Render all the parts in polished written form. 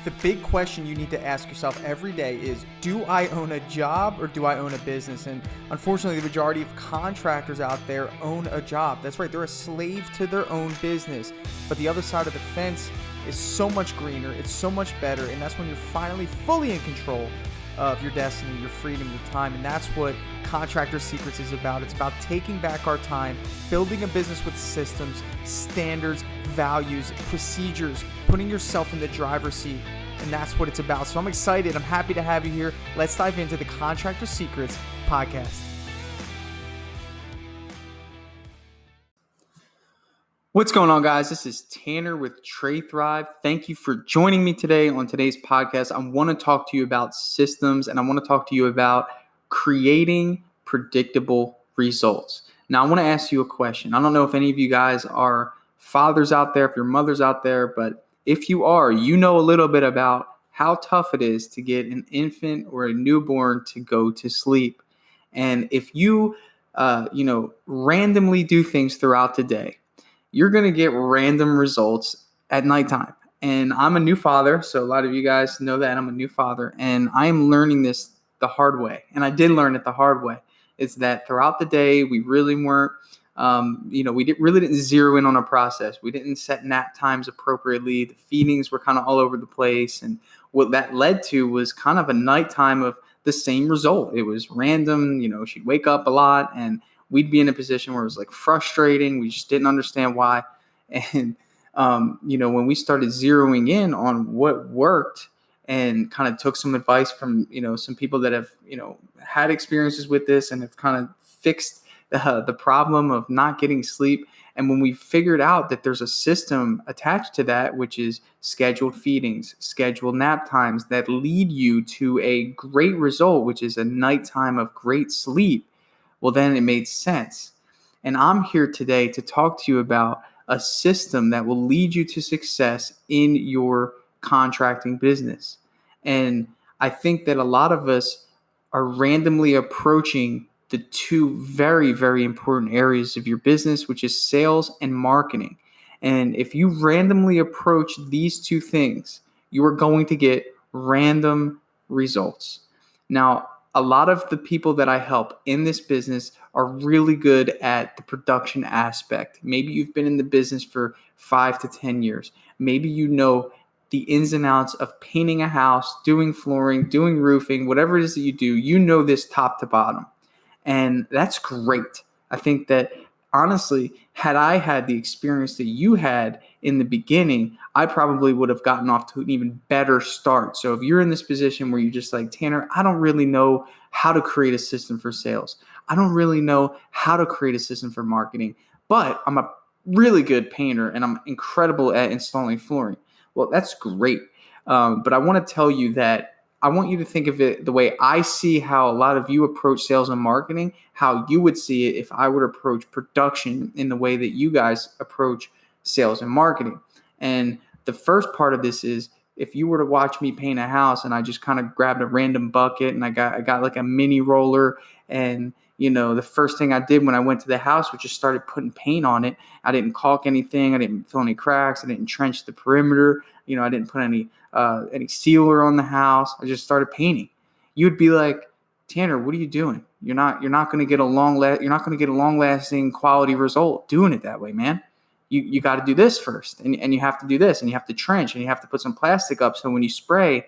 The big question you need to ask yourself every day is, do I own a job or do I own a business? And unfortunately, the majority of contractors out there own a job. That's right, they're a slave to their own business. But the other side of the fence is so much greener, it's so much better, and that's when you're finally fully in control of your destiny, your freedom, your time. And that's what Contractor Secrets is about. It's about taking back our time, building a business with systems, standards, values, procedures, putting yourself in the driver's seat. And that's what it's about. So I'm excited. I'm happy to have you here. Let's dive into the Contractor Secrets podcast. What's going on, guys? This is Tanner with Trade Thrive. Thank you for joining me today on today's podcast. I want to talk to you about systems, and I want to talk to you about creating predictable results. Now, I want to ask you a question. I don't know if any of you guys are fathers out there, if your mother's out there, but if you are, you know a little bit about how tough it is to get an infant or a newborn to go to sleep. And if you, randomly do things throughout the day, you're going to get random results at nighttime. And I'm a new father, so a lot of you guys know that I'm a new father, and I am learning this the hard way. And I did learn it the hard way. It's that throughout the day, we really weren't, really didn't zero in on a process. We didn't set nap times appropriately. The feedings were kind of all over the place. And what that led to was kind of a nighttime of the same result. It was random. She'd wake up a lot and we'd be in a position where it was like frustrating. We just didn't understand why. And, when we started zeroing in on what worked and kind of took some advice from, some people that have, had experiences with this and have kind of fixed the problem of not getting sleep. And when we figured out that there's a system attached to that, which is scheduled feedings, scheduled nap times that lead you to a great result, which is a nighttime of great sleep, well, then it made sense. And I'm here today to talk to you about a system that will lead you to success in your contracting business. And I think that a lot of us are randomly approaching the two very, very important areas of your business, which is sales and marketing. And if you randomly approach these two things, you are going to get random results. Now, a lot of the people that I help in this business are really good at the production aspect. Maybe you've been in the business for 5 to 10 years. Maybe you know the ins and outs of painting a house, doing flooring, doing roofing, whatever it is that you do, you know this top to bottom. And that's great. I think that honestly, had I had the experience that you had in the beginning, I probably would have gotten off to an even better start. So if you're in this position where you're just like, Tanner, I don't really know how to create a system for sales. I don't really know how to create a system for marketing, but I'm a really good painter and I'm incredible at installing flooring. Well, that's great. But I want to tell you that I want you to think of it the way I see how a lot of you approach sales and marketing, how you would see it if I would approach production in the way that you guys approach sales and marketing. And the first part of this is if you were to watch me paint a house and I just kind of grabbed a random bucket and I got like a mini roller and the first thing I did when I went to the house was just started putting paint on it. I didn't caulk anything. I didn't fill any cracks. I didn't trench the perimeter. I didn't put any sealer on the house. I just started painting. You'd be like, Tanner, what are you doing? You're not going to get a long lasting quality result doing it that way, man. You got to do this first, and you have to do this, and you have to trench, and you have to put some plastic up so when you spray,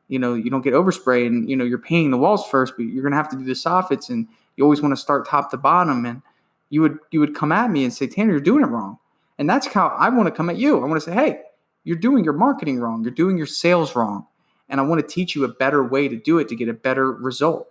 you don't get overspray, and you're painting the walls first, but you're going to have to do the soffits, and you always want to start top to bottom. And you would come at me and say, Tanner, you're doing it wrong. And that's how I want to come at you. I want to say, hey, you're doing your marketing wrong. You're doing your sales wrong. And I want to teach you a better way to do it to get a better result.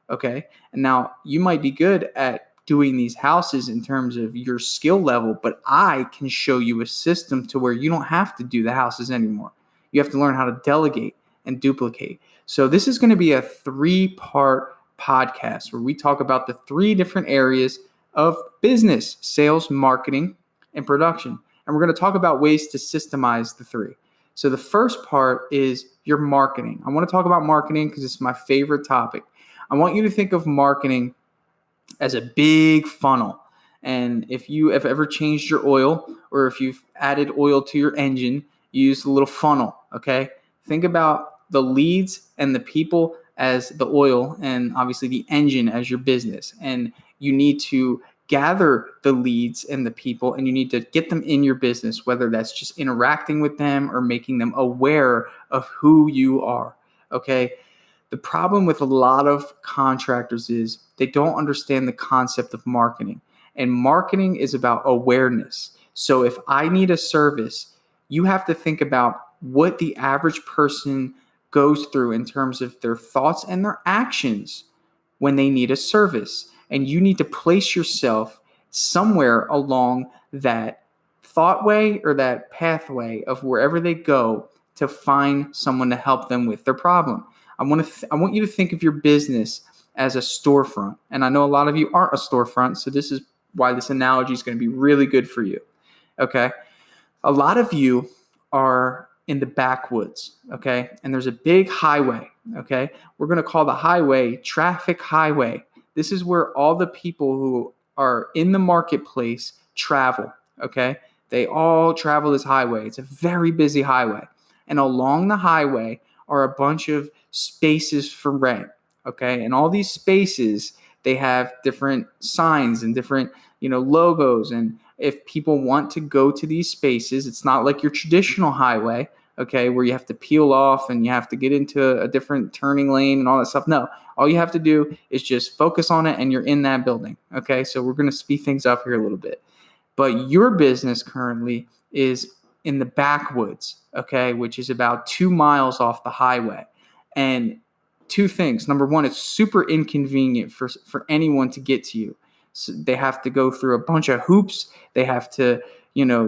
Okay. And now you might be good at doing these houses in terms of your skill level, but I can show you a system to where you don't have to do the houses anymore. You have to learn how to delegate and duplicate. So this is going to be a 3-part podcast where we talk about the 3 different areas of business: sales, marketing, and production. And we're going to talk about ways to systemize the 3. So the first part is your marketing. I want to talk about marketing because it's my favorite topic. I want you to think of marketing as a big funnel. And if you have ever changed your oil or if you've added oil to your engine, you use a little funnel, okay? Think about the leads and the people as the oil, and obviously the engine as your business. And you need to gather the leads and the people, and you need to get them in your business, whether that's just interacting with them or making them aware of who you are. Okay. The problem with a lot of contractors is they don't understand the concept of marketing. And marketing is about awareness. So if I need a service, you have to think about what the average person goes through in terms of their thoughts and their actions when they need a service. And you need to place yourself somewhere along that thought way or that pathway of wherever they go to find someone to help them with their problem. I want you to think of your business as a storefront. And I know a lot of you aren't a storefront, so this is why this analogy is going to be really good for you. Okay? A lot of you are in the backwoods, okay? And there's a big highway, okay? We're going to call the highway traffic highway. This is where all the people who are in the marketplace travel, okay? They all travel this highway. It's a very busy highway. And along the highway are a bunch of spaces for rent, okay? And all these spaces, they have different signs and different, logos. And if people want to go to these spaces, it's not like your traditional highway, okay, where you have to peel off and you have to get into a different turning lane and all that stuff. No, all you have to do is just focus on it and you're in that building, okay? So we're going to speed things up here a little bit. But your business currently is in the backwoods, okay, which is about 2 miles off the highway. And two things. Number one, it's super inconvenient for anyone to get to you. So they have to go through a bunch of hoops. They have to,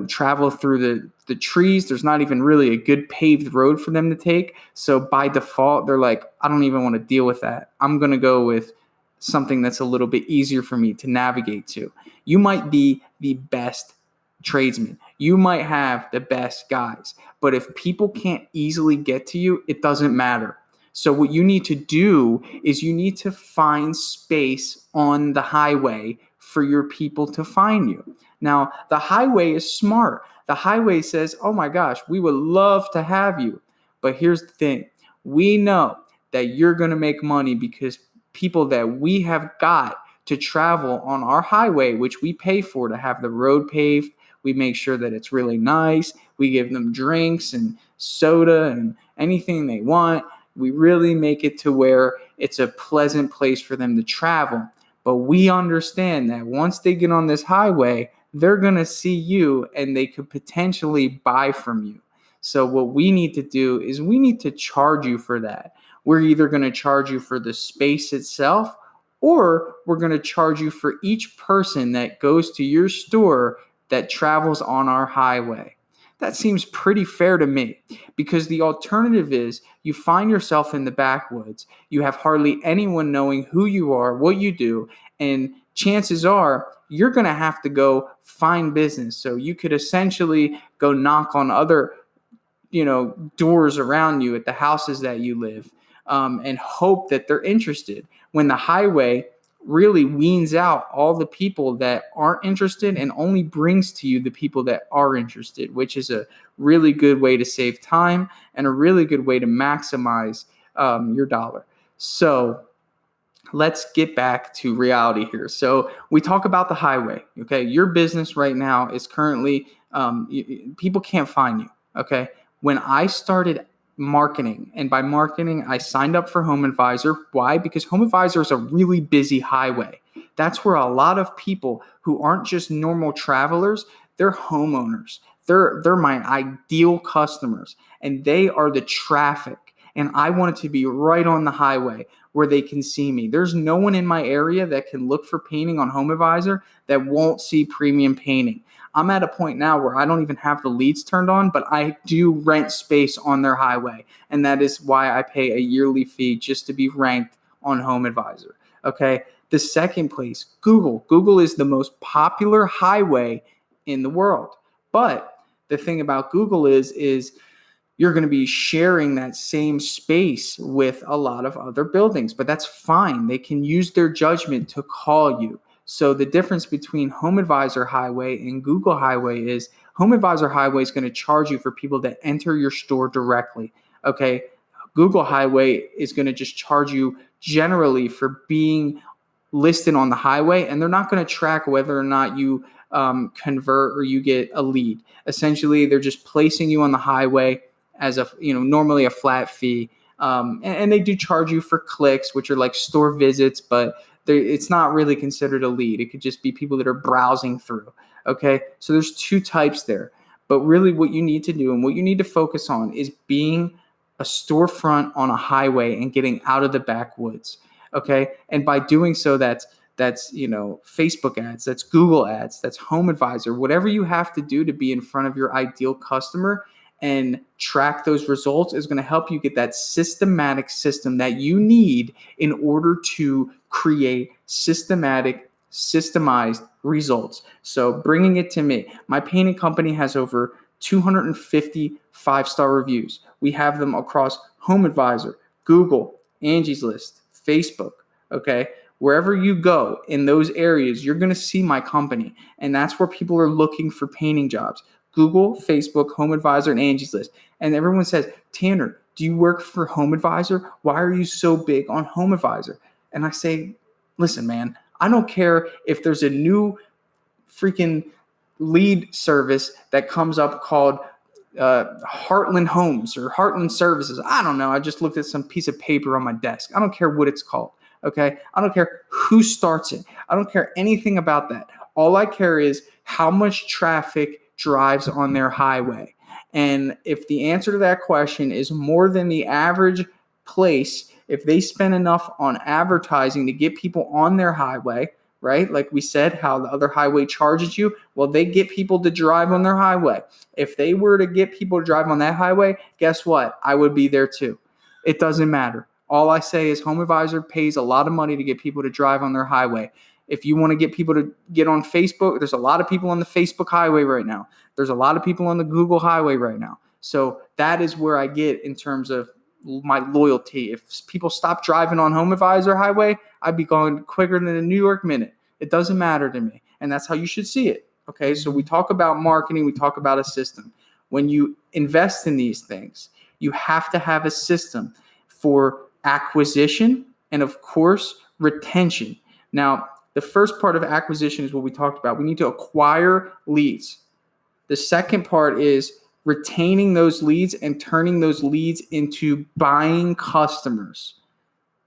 travel through the trees. There's not even really a good paved road for them to take. So by default, they're like, I don't even want to deal with that. I'm going to go with something that's a little bit easier for me to navigate to. You might be the best tradesman. You might have the best guys. But if people can't easily get to you, it doesn't matter. So what you need to do is you need to find space on the highway for your people to find you. Now, the highway is smart. The highway says, oh my gosh, we would love to have you. But here's the thing. We know that you're going to make money because people that we have got to travel on our highway, which we pay for to have the road paved, we make sure that it's really nice. We give them drinks and soda and anything they want. We really make it to where it's a pleasant place for them to travel. But we understand that once they get on this highway, they're going to see you and they could potentially buy from you. So what we need to do is we need to charge you for that. We're either going to charge you for the space itself, or we're going to charge you for each person that goes to your store that travels on our highway. That seems pretty fair to me, because the alternative is you find yourself in the backwoods. You have hardly anyone knowing who you are, what you do, and chances are you're going to have to go find business. So you could essentially go knock on other, doors around you at the houses that you live, and hope that they're interested. When the highway really weans out all the people that aren't interested and only brings to you the people that are interested, which is a really good way to save time and a really good way to maximize your dollar. So let's get back to reality here. So we talk about the highway, okay? Your business right now is currently, people can't find you, okay? When I started marketing, and by marketing, I signed up for Home Advisor. Why? Because Home Advisor is a really busy highway. That's where a lot of people who aren't just normal travelers, they're homeowners. They're my ideal customers, and they are the traffic. And I want it to be right on the highway where they can see me. There's no one in my area that can look for painting on Home Advisor that won't see premium painting. I'm at a point now where I don't even have the leads turned on, but I do rent space on their highway. And that is why I pay a yearly fee just to be ranked on Home Advisor. Okay. The second place, Google. Google is the most popular highway in the world. But the thing about Google is you're going to be sharing that same space with a lot of other buildings, but that's fine. They can use their judgment to call you. So the difference between Home Advisor Highway and Google Highway is Home Advisor Highway is going to charge you for people that enter your store directly. Okay. Google Highway is going to just charge you generally for being listed on the highway, and they're not going to track whether or not you convert or you get a lead. Essentially, they're just placing you on the highway as normally a flat fee. And they do charge you for clicks, which are like store visits, but it's not really considered a lead. It could just be people that are browsing through. Okay. So there's two types there, but really what you need to do and what you need to focus on is being a storefront on a highway and getting out of the backwoods. Okay. And by doing so, that's Facebook ads, that's Google ads, that's Home Advisor, whatever you have to do to be in front of your ideal customer and track those results is going to help you get that systematic system that you need in order to create systemized results. So bringing it to me, my painting company has over 250 5-star reviews. We have them across Home Advisor, Google, Angie's List, Facebook, okay? Wherever you go in those areas, you're going to see my company. And that's where people are looking for painting jobs. Google, Facebook, Home Advisor, and Angie's List. And everyone says, Tanner, do you work for Home Advisor? Why are you so big on Home Advisor? And I say, listen, man, I don't care if there's a new freaking lead service that comes up called Heartland Homes or Heartland Services. I don't know. I just looked at some piece of paper on my desk. I don't care what it's called. Okay. I don't care who starts it. I don't care anything about that. All I care is how much traffic drives on their highway. And if the answer to that question is more than the average place, if they spend enough on advertising to get people on their highway, right? Like we said, how the other highway charges you. Well, they get people to drive on their highway. If they were to get people to drive on that highway, guess what? I would be there too. It doesn't matter. All I say is Home Advisor pays a lot of money to get people to drive on their highway. If you want to get people to get on Facebook, there's a lot of people on the Facebook highway right now. There's a lot of people on the Google highway right now. So that is where I get in terms of my loyalty. If people stop driving on Home Advisor highway, I'd be going quicker than a New York minute. It doesn't matter to me. And that's how you should see it. Okay. So we talk about marketing. We talk about a system. When you invest in these things, you have to have a system for acquisition and, of course, retention. Now, the first part of acquisition is what we talked about. We need to acquire leads. The second part is retaining those leads and turning those leads into buying customers.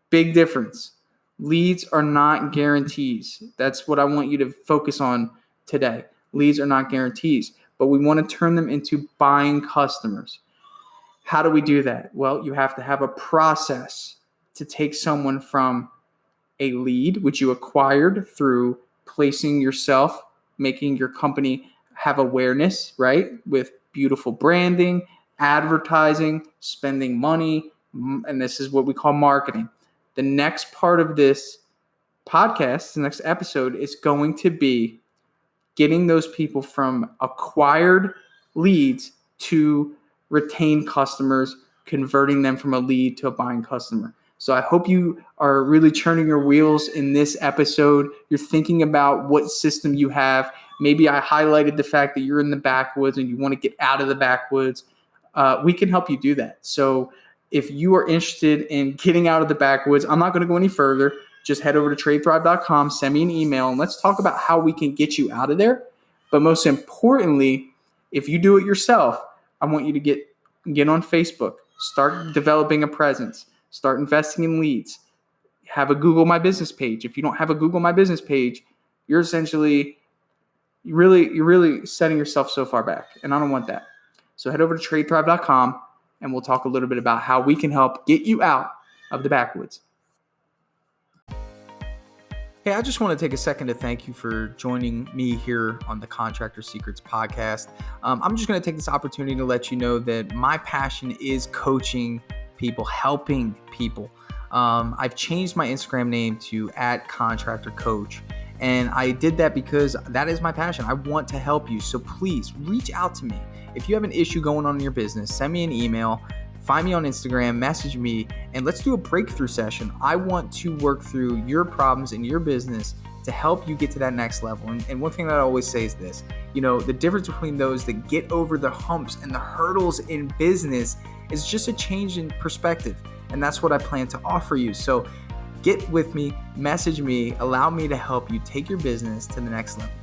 Big difference. Leads are not guarantees. That's what I want you to focus on today. Leads are not guarantees, but we want to turn them into buying customers. How do we do that? Well, you have to have a process to take someone from a lead, which you acquired through placing yourself, making your company have awareness, right? With beautiful branding, advertising, spending money, and this is what we call marketing. The next part of this podcast, the next episode, is going to be getting those people from acquired leads to retained customers, converting them from a lead to a buying customer. So I hope you are really turning your wheels in this episode. You're thinking about what system you have. Maybe I highlighted the fact that you're in the backwoods and you want to get out of the backwoods. We can help you do that. So if you are interested in getting out of the backwoods, I'm not going to go any further. Just head over to tradethrive.com, send me an email, and let's talk about how we can get you out of there. But most importantly, if you do it yourself, I want you to get on Facebook, start developing a presence, start investing in leads, have a Google My Business page. If you don't have a Google My Business page, you're really setting yourself so far back, and I don't want that. So head over to tradethrive.com, and we'll talk a little bit about how we can help get you out of the backwoods. Hey, I just want to take a second to thank you for joining me here on the Contractor Secrets podcast. I'm just going to take this opportunity to let you know that my passion is coaching people, helping people. I've changed my Instagram name to @contractorcoach. And I did that because that is my passion. I want to help you. So please reach out to me. If you have an issue going on in your business, send me an email, find me on Instagram, message me, and let's do a breakthrough session. I want to work through your problems in your business to help you get to that next level. And one thing that I always say is this, the difference between those that get over the humps and the hurdles in business It's just a change in perspective. And that's what I plan to offer you. So get with me, message me, allow me to help you take your business to the next level.